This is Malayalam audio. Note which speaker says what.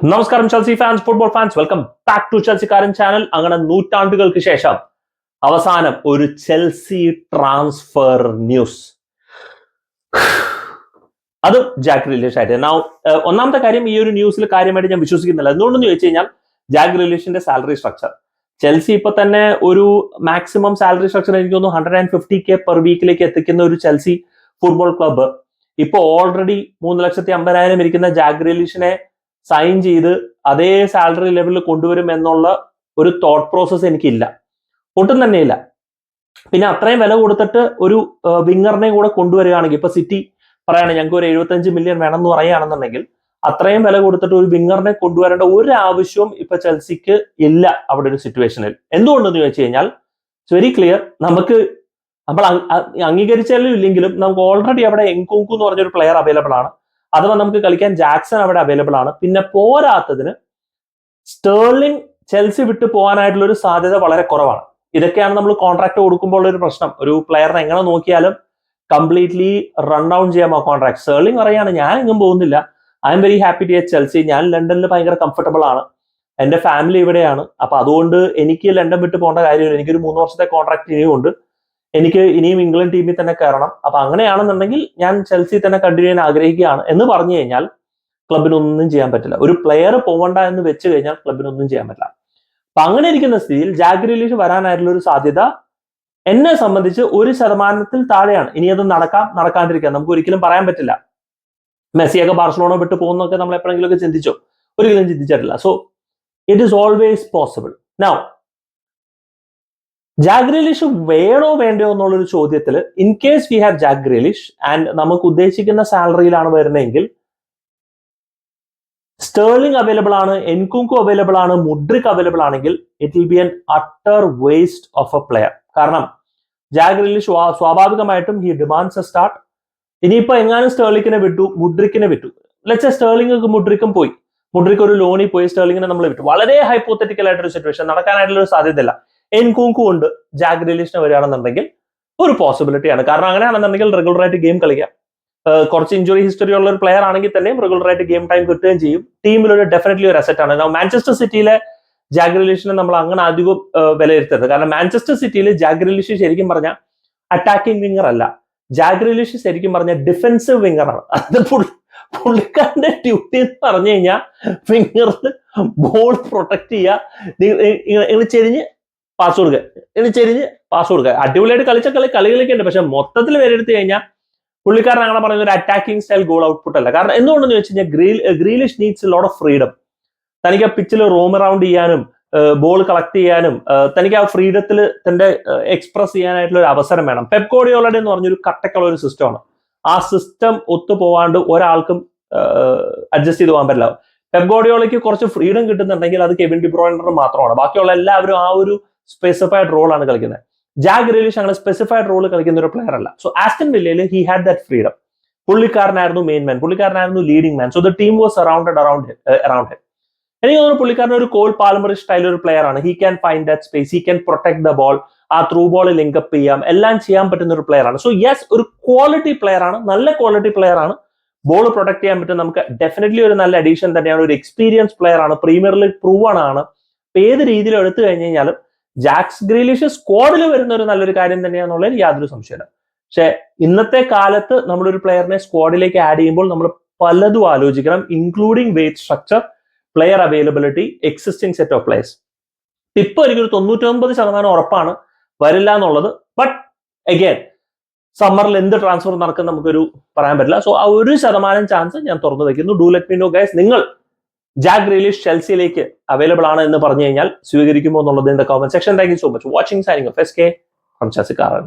Speaker 1: നമസ്കാരം Chelsea fans, football fans, welcome back to ചെൽസിക്കാരൻ ചാനൽ. അങ്ങനെ നൂറ്റാണ്ടുകൾക്ക് ശേഷം അവസാനം ഒരു ചെൽസി ട്രാൻസ്ഫർ ന്യൂസ്, അത് ജാക്ക് ഗ്രീലിഷ് ആയിട്ട്. ഒന്നാമത്തെ കാര്യം, ഈ ഒരു ന്യൂസിൽ കാര്യമായിട്ട് ഞാൻ വിശ്വസിക്കുന്നില്ല. എന്തുകൊണ്ടെന്ന് ചോദിച്ചു കഴിഞ്ഞാൽ ജാക്ക് ഗ്രീലിഷിന്റെ സാലറി സ്ട്രക്ചർ, ചെൽസി ഇപ്പൊ തന്നെ ഒരു മാക്സിമം സാലറി സ്ട്രക്ചർ എനിക്ക് തോന്നുന്നു 150K പെർ വീക്കിലേക്ക് എത്തിക്കുന്ന ഒരു ചെൽസി ഫുട്ബോൾ ക്ലബ്ബ് ഇപ്പൊ ഓൾറെഡി 3,50,000 ഇരിക്കുന്ന ജാക്ക് ഗ്രീലിഷിനെ സൈൻ ചെയ്ത് അതേ സാലറി ലെവലിൽ കൊണ്ടുവരും എന്നുള്ള ഒരു തോട്ട് പ്രോസസ് എനിക്കില്ല, ഒട്ടും തന്നെയില്ല. പിന്നെ അത്രയും വില കൊടുത്തിട്ട് ഒരു വിങ്ങറിനെ കൂടെ കൊണ്ടുവരികയാണെങ്കിൽ, ഇപ്പൊ സിറ്റി പറയാണ് ഞങ്ങൾക്ക് ഒരു 75 മില്യൺ വേണം എന്ന് പറയുകയാണെന്നുണ്ടെങ്കിൽ, അത്രയും വില കൊടുത്തിട്ട് ഒരു വിങ്ങറിനെ കൊണ്ടുവരേണ്ട ഒരു ആവശ്യവും ഇപ്പൊ ചെൽസിക്ക് ഇല്ല അവിടെ ഒരു സിറ്റുവേഷനിൽ. എന്തുകൊണ്ടെന്ന് ചോദിച്ചു കഴിഞ്ഞാൽ ഇറ്റ്സ് വെരി ക്ലിയർ. നമ്മൾ അംഗീകരിച്ചാലും ഇല്ലെങ്കിലും നമുക്ക് ഓൾറെഡി അവിടെ എൻകുങ്കു എന്ന് പറഞ്ഞൊരു പ്ലെയർ അവൈലബിൾ ആണ്. അഥവാ നമുക്ക് കളിക്കാൻ ജാക്സൺ അവിടെ അവൈലബിൾ ആണ്. പിന്നെ പോരാത്തതിന് സ്റ്റേർലിംഗ് ചെൽസി വിട്ടു പോകാനായിട്ടുള്ള ഒരു സാധ്യത വളരെ കുറവാണ്. ഇതൊക്കെയാണ് നമ്മൾ കോൺട്രാക്ട് കൊടുക്കുമ്പോൾ ഒരു പ്രശ്നം. ഒരു പ്ലെയറിനെ എങ്ങനെ നോക്കിയാലും കംപ്ലീറ്റ്ലി റൺ ഡൗൺ ചെയ്യാമോ കോൺട്രാക്ട്. സ്റ്റേർലിംഗ് പറയാണ് ഞാൻ എങ്ങും പോകുന്നില്ല, I'm very happy to at Chelsea, ഞാൻ ലണ്ടനിൽ ഭയങ്കര കംഫർട്ടബിൾ ആണ്, എന്റെ ഫാമിലി ഇവിടെയാണ്, അപ്പൊ അതുകൊണ്ട് എനിക്ക് ലണ്ടൻ വിട്ട് പോകേണ്ട കാര്യമില്ല, എനിക്കൊരു 3 വർഷത്തെ കോൺട്രാക്ട് ഇനിയും ഉണ്ട്, എനിക്ക് ഇനിയും ഇംഗ്ലണ്ട് ടീമിൽ തന്നെ കയറണം, അപ്പൊ അങ്ങനെയാണെന്നുണ്ടെങ്കിൽ ഞാൻ ചെൽസി തന്നെ കണ്ടിന്യൂ ചെയ്യാൻ ആഗ്രഹിക്കുകയാണ് എന്ന് പറഞ്ഞു കഴിഞ്ഞാൽ ക്ലബിനൊന്നും ചെയ്യാൻ പറ്റില്ല. ഒരു പ്ലെയർ പോകണ്ട എന്ന് വെച്ച് കഴിഞ്ഞാൽ ക്ലബിനൊന്നും ചെയ്യാൻ പറ്റില്ല. അപ്പൊ അങ്ങനെ ഇരിക്കുന്ന സ്ഥിതിയിൽ ജാക്ക് ഗ്രീലിഷ് വരാനായിട്ടുള്ള ഒരു സാധ്യത എന്നെ സംബന്ധിച്ച് 1% താഴെയാണ്. ഇനി അത് നടക്കാണ്ടിരിക്കാം, നമുക്ക് ഒരിക്കലും പറയാൻ പറ്റില്ല. മെസ്സിയൊക്കെ ബാർസലോണ വിട്ട് പോകുന്നൊക്കെ നമ്മൾ എപ്പോഴെങ്കിലും ഒക്കെ ചിന്തിച്ചോ? ഒരിക്കലും ചിന്തിച്ചിട്ടില്ല. So it is always possible. Now Jack Grealish വേണോ വേണ്ടയോ എന്നുള്ളൊരു ചോദ്യത്തിൽ, in case we have Jack Grealish and നമുക്ക് ഉദ്ദേശിക്കുന്ന സാലറിയിലാണ് വരുന്നതെങ്കിൽ, സ്റ്റേർലിംഗ് അവൈലബിൾ ആണ്, എൻകുങ്കു അവൈലബിൾ ആണ്, മുഡ്രിക് അവൈലബിൾ ആണെങ്കിൽ it will be an utter waste of a player. കാരണം ജാക്ക് ഗ്രീലിഷ് സ്വാഭാവികമായിട്ടും ഹി ഡിമാൻഡ്സ് എ സ്റ്റാർട്ട്. ഇനിയിപ്പോ എങ്ങാനും സ്റ്റേർലിങ്ങിനെ വിട്ടു, മുഡ്രിക്കിനെ വിട്ടു, ലെറ്റ്സ് സ്റ്റേർലിംഗ് മുഡ്രിക്കും പോയി, മുഡ്രിക്ക് ഒരു ലോണിൽ പോയി സ്റ്റേർലിങ്ങിനെ നമ്മൾ വിട്ടു, വളരെ ഹൈപ്പോത്തറ്റിക്കൽ ആയിട്ടൊരു സിറ്റുവേഷൻ, നടക്കാനായിട്ടുള്ള ഒരു സാധ്യതയില്ല. എൻകുങ്കു കൊണ്ട് ജാക്ക് ഗ്രീലിഷിനെ വരികയാണെന്നുണ്ടെങ്കിൽ ഒരു പോസിബിലിറ്റിയാണ്. കാരണം അങ്ങനെയാണെന്നുണ്ടെങ്കിൽ റെഗുലർ ആയിട്ട് ഗെയിം കളിക്കാം. കുറച്ച് ഇഞ്ചുറി ഹിസ്റ്ററി ഉള്ള ഒരു പ്ലെയർ ആണെങ്കിൽ തന്നെയും റെഗുലർ ആയിട്ട് ഗെയിം ടൈം കിട്ടുകയും ചെയ്യും. ടീമിലൊരു ഡെഫിനറ്റ്ലി ഒരു അസറ്റ് ആണ്. മാഞ്ചസ്റ്റർ സിറ്റിയിലെ ജാക്ക് ഗ്രീലിഷിനെ നമ്മൾ അങ്ങനെ അധികം വിലയിരുത്തരുത്. കാരണം മാഞ്ചസ്റ്റർ സിറ്റിയിൽ ജാക്ക് ഗ്രീലിഷ് ശരിക്കും പറഞ്ഞാൽ അറ്റാക്കിംഗ് വിങ്ങർ അല്ല, ജാക്ക് ഗ്രീലിഷ് ശരിക്കും പറഞ്ഞ ഡിഫെൻസീവ് വിങ്ങർ ആണ്. അത് പുള്ളിക്കാരന്റെ ഡ്യൂട്ടി എന്ന് പറഞ്ഞു കഴിഞ്ഞാൽ വിങ്ങറിൽ ബോൾ പ്രൊട്ടക്ട് ചെയ്യുക, ചെരിഞ്ഞ് പാസ് കൊടുക്കുക, ചെരിഞ്ഞ് പാസ് കൊടുക്കുക. അടിപൊളിയായിട്ട് കളിച്ച കളികളൊക്കെ ഉണ്ട്. പക്ഷെ മൊത്തത്തിൽ വിലയിരുത്തി കഴിഞ്ഞാൽ പുള്ളിക്കാരൻ അങ്ങനെ പറയുന്ന ഒരു അറ്റാക്കിംഗ് സ്റ്റൈൽ ഗോൾ ഔട്ട്പുട്ട് അല്ല. കാരണം എന്തുകൊണ്ടെന്ന് വെച്ച് കഴിഞ്ഞാൽ Grealish needs lot of freedom. തനിക്ക് ആ പിച്ചിൽ റോം അറൗണ്ട് ചെയ്യാനും ബോൾ കളക്ട് ചെയ്യാനും തനിക്ക് ആ ഫ്രീഡത്തിൽ തന്റെ എക്സ്പ്രസ് ചെയ്യാനായിട്ടുള്ള ഒരു അവസരം വേണം. പെപ് ഗാർഡിയോളയുടെ എന്ന് പറഞ്ഞൊരു കട്ടക്കുള്ള ഒരു സിസ്റ്റമാണ്. ആ സിസ്റ്റം ഒത്തുപോവാണ്ട് ഒരാൾക്കും അഡ്ജസ്റ്റ് ചെയ്ത് പോകാൻ പറ്റില്ല. പെപ് ഗാർഡിയോളയ്ക്ക് കുറച്ച് ഫ്രീഡം കിട്ടുന്നുണ്ടെങ്കിൽ അത് കെവിൻ ഡി ബ്രൂയിനർ മാത്രമാണ്. ബാക്കിയുള്ള എല്ലാവരും ആ ഒരു സ്പെസിഫൈഡ് റോളാണ് കളിക്കുന്നത്. ജാക്ക് ഗ്രീലിഷ് അങ്ങനെ സ്പെസിഫൈഡ് റോൾ കളിക്കുന്ന ഒരു പ്ലെയർ അല്ല. സോ ആസ്റ്റൺ വില്ലയിൽ ഹി ഹാഡ് ദാറ്റ് ഫ്രീഡം. പുള്ളിക്കാരനായിരുന്നു മെയിൻ മാൻ, പുള്ളിക്കാരനായിരുന്നു leading man. So the team was surrounded around him. എനിക്ക് തോന്നുന്നു പുള്ളിക്കാരൻ ഒരു കോൾ പാൽമർ സ്റ്റൈൽ ഒരു പ്ലെയർ ആണ്. He can find that space, he can protect the ball, ആ ത്രൂ ബോൾ ലിങ്കപ്പ് ചെയ്യാം, എല്ലാം ചെയ്യാൻ പറ്റുന്ന ഒരു പ്ലെയർ ആണ്. സോ യെസ്, ഒരു ക്വാളിറ്റി പ്ലെയർ ആണ്, നല്ല ക്വാളിറ്റി പ്ലെയർ ആണ്. ബോൾ പ്രൊട്ടക്ട് ചെയ്യാൻ പറ്റും, നമുക്ക് ഡെഫിനറ്റ്ലി ഒരു നല്ല അഡീഷൻ തന്നെയാണ്. ഒരു എക്സ്പീരിയൻസ് പ്ലെയർ ആണ്, പ്രീമിയർ ലീഗ് പ്രൂവൺ ആണ്. ഏത് രീതിയിൽ എടുത്തു കഴിഞ്ഞു കഴിഞ്ഞാലും ജാക്ക് ഗ്രീലിഷ് സ്ക്വാഡിൽ വരുന്ന ഒരു നല്ലൊരു കാര്യം തന്നെയാണെന്നുള്ളതിൽ യാതൊരു സംശയമില്ല. പക്ഷെ ഇന്നത്തെ കാലത്ത് നമ്മളൊരു പ്ലെയറിനെ സ്ക്വാഡിലേക്ക് ആഡ് ചെയ്യുമ്പോൾ നമ്മൾ പലതും ആലോചിക്കണം, including weight structure, player availability, existing set of players. ഇപ്പൊ എനിക്കൊരു 99% ഉറപ്പാണ് വരില്ല എന്നുള്ളത്. ബട്ട് അഗൈൻ സമ്മറിൽ എന്ത് ട്രാൻസ്ഫർ നടക്കും നമുക്കൊരു പറയാൻ പറ്റില്ല. സോ ആ 1% ചാൻസ് ഞാൻ തുറന്നു വെക്കുന്നു. Do let me know guys, നിങ്ങൾ ജാക്ക് ഗ്രീലിഷ് ചെൽസിയിലേക്ക് അവൈലബിൾ ആണ് എന്ന് പറഞ്ഞു കഴിഞ്ഞാൽ സ്വീകരിക്കുമോ എന്നുള്ളത് in the comment section. Thank you so much watching. Signing off SK from ചെൽസിക്കാരൻ.